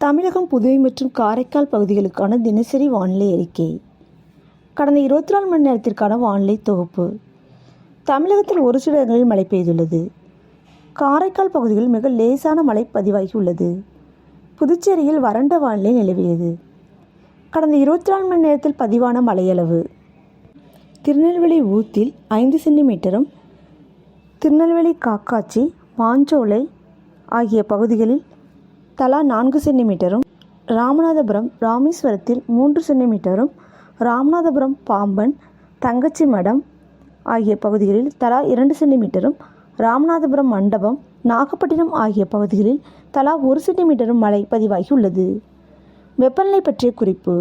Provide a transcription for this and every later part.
தமிழகம், புதுவை மற்றும் காரைக்கால் பகுதிகளுக்கான தினசரி வானிலை அறிக்கை. கடந்த 24 மணி நேரத்திற்கான வானிலை தொகுப்பு. தமிழகத்தில் ஒரு சில இடங்களில் மழை பெய்துள்ளது. காரைக்கால் பகுதியில் மிக லேசான மழை பதிவாகியுள்ளது. புதுச்சேரியில் வறண்ட வானிலை நிலவியது. கடந்த 24 மணி நேரத்தில் பதிவான மழையளவு: திருநெல்வேலி ஊத்தில் 5 சென்டிமீட்டரும், திருநெல்வேலி காக்காட்சி, மாஞ்சோலை ஆகிய பகுதிகளில் தலா 4 சென்டிமீட்டரும், ராமநாதபுரம் ராமேஸ்வரத்தில் 3 சென்டிமீட்டரும், ராமநாதபுரம் பாம்பன், தங்கச்சி மடம் ஆகிய பகுதிகளில் தலா 2 சென்டிமீட்டரும், ராமநாதபுரம் மண்டபம், நாகப்பட்டினம் ஆகிய பகுதிகளில் தலா 1 சென்டிமீட்டரும் மழை பதிவாகியுள்ளது. வெப்பநிலை பற்றிய குறிப்பு: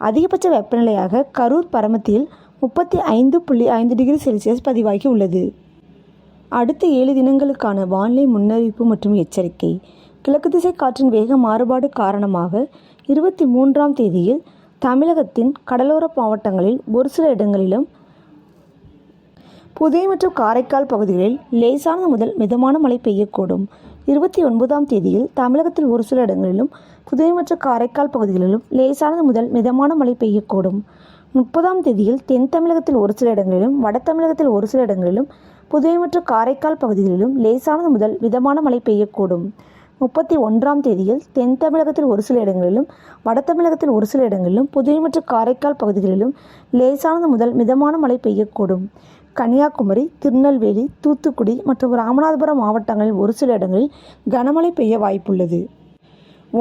அதிகபட்ச வெப்பநிலையாக கரூர் பரமத்தியில் 35.5 டிகிரி செல்சியஸ் பதிவாகியுள்ளது. அடுத்த 7 தினங்களுக்கான வானிலை முன்னறிவிப்பு மற்றும் எச்சரிக்கை. கிழக்கு திசை காற்றின் வேக மாறுபாடு காரணமாக 23ஆம் தேதியில் தமிழகத்தின் கடலோர மாவட்டங்களில் ஒரு சில இடங்களிலும், புதுவை மற்றும் காரைக்கால் பகுதிகளில் லேசானது முதல் மிதமான மழை பெய்யக்கூடும். 29ஆம் தேதியில் தமிழகத்தில் ஒரு சில இடங்களிலும், புதுவை மற்றும் காரைக்கால் பகுதிகளிலும் லேசானது முதல் மிதமான மழை பெய்யக்கூடும். 30ஆம் தேதியில் தென் தமிழகத்தில் ஒரு சில இடங்களிலும், வட தமிழகத்தில் ஒரு சில இடங்களிலும், புதுவை மற்றும் காரைக்கால் பகுதிகளிலும் லேசானது முதல் மிதமான மழை பெய்யக்கூடும். 31ஆம் தேதியில் தென் தமிழகத்தில் ஒரு சில இடங்களிலும், வட தமிழகத்தில் ஒரு சில இடங்களிலும், புதுவை மற்றும் காரைக்கால் பகுதிகளிலும் லேசானது முதல் மிதமான மழை பெய்யக்கூடும். கன்னியாகுமரி, திருநெல்வேலி, தூத்துக்குடி மற்றும் ராமநாதபுரம் மாவட்டங்களில் ஒரு சில இடங்களில் கனமழை பெய்ய வாய்ப்புள்ளது.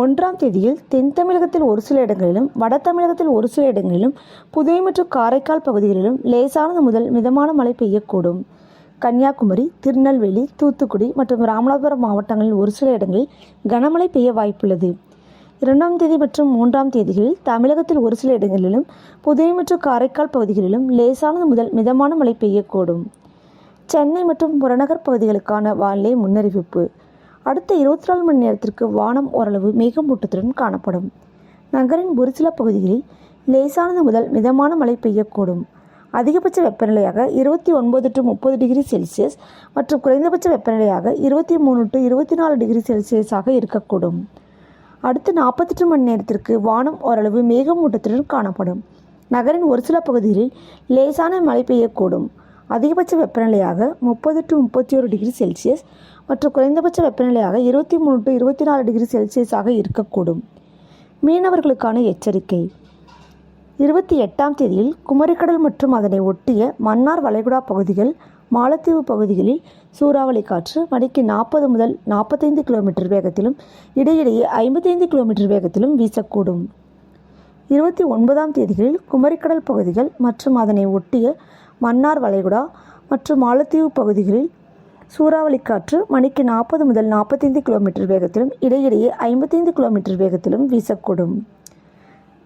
1ஆம் தேதியில் தென் தமிழகத்தில் ஒரு சில இடங்களிலும், வட தமிழகத்தில் ஒரு சில இடங்களிலும், புதுவை மற்றும் காரைக்கால் பகுதிகளிலும் லேசானது முதல் மிதமான மழை பெய்யக்கூடும். கன்னியாகுமரி, திருநெல்வேலி, தூத்துக்குடி மற்றும் ராமநாதபுரம் மாவட்டங்களில் ஒரு சில இடங்களில் கனமழை பெய்ய வாய்ப்புள்ளது. 2ஆம் தேதி மற்றும் 3ஆம் தேதிகளில் தமிழகத்தில் ஒரு சில இடங்களிலும், புதுவை மற்றும் காரைக்கால் பகுதிகளிலும் லேசானது முதல் மிதமான மழை பெய்யக்கூடும். சென்னை மற்றும் புறநகர் பகுதிகளுக்கான வானிலை முன்னறிவிப்பு. அடுத்த 24 மணி நேரத்திற்கு வானம் ஓரளவு மேகமூட்டத்துடன் காணப்படும். நகரின் ஒரு சில பகுதிகளில் லேசானது முதல் மிதமான மழை பெய்யக்கூடும். அதிகபட்ச வெப்பநிலையாக 29 to 30 டிகிரி செல்சியஸ் மற்றும் குறைந்தபட்ச வெப்பநிலையாக 23 to 24 டிகிரி செல்சியஸாக இருக்கக்கூடும். அடுத்த 48 மணி நேரத்திற்கு வானம் ஓரளவு மேகமூட்டத்துடன் காணப்படும். நகரின் ஒரு சில பகுதிகளில் லேசான மழை பெய்யக்கூடும். அதிகபட்ச வெப்பநிலையாக 30 to 31 டிகிரி செல்சியஸ் மற்றும் குறைந்தபட்ச வெப்பநிலையாக 23 to 24 டிகிரி செல்சியஸாக இருக்கக்கூடும். மீனவர்களுக்கான எச்சரிக்கை. 28ஆம் தேதியில் குமரிக்கடல் மற்றும் அதனை ஒட்டிய மன்னார் வளைகுடா பகுதிகள், மாலத்தீவு பகுதிகளில் சூறாவளி காற்று மணிக்கு 40 முதல் 45 கிலோமீட்டர் வேகத்திலும், இடையிடையே 55 கிலோமீட்டர் வேகத்திலும் வீசக்கூடும். 29ஆம் தேதிகளில் குமரிக்கடல் பகுதிகள் மற்றும் அதனை ஒட்டிய மன்னார் வளைகுடா மற்றும் மாலத்தீவு பகுதிகளில் சூறாவளி காற்று மணிக்கு 40 முதல் 45 கிலோமீட்டர் வேகத்திலும், இடையிடையே 55 கிலோமீட்டர் வேகத்திலும் வீசக்கூடும்.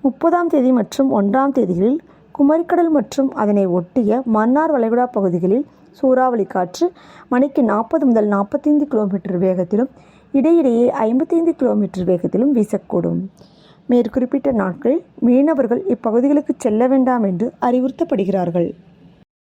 30ஆம் தேதி மற்றும் 1ஆம் தேதிகளில் குமரிக்கடல் மற்றும் அதனை ஒட்டிய மன்னார் வளைகுடா பகுதிகளில் சூறாவளி காற்று மணிக்கு 40 முதல் 45 கிலோமீட்டர் வேகத்திலும், இடையிடையே 55 கிலோமீட்டர் வேகத்திலும் வீசக்கூடும். மேற்குறிப்பிட்ட நாட்களில் மீனவர்கள் இப்பகுதிகளுக்கு செல்ல வேண்டாம் என்று அறிவுறுத்தப்படுகிறார்கள்.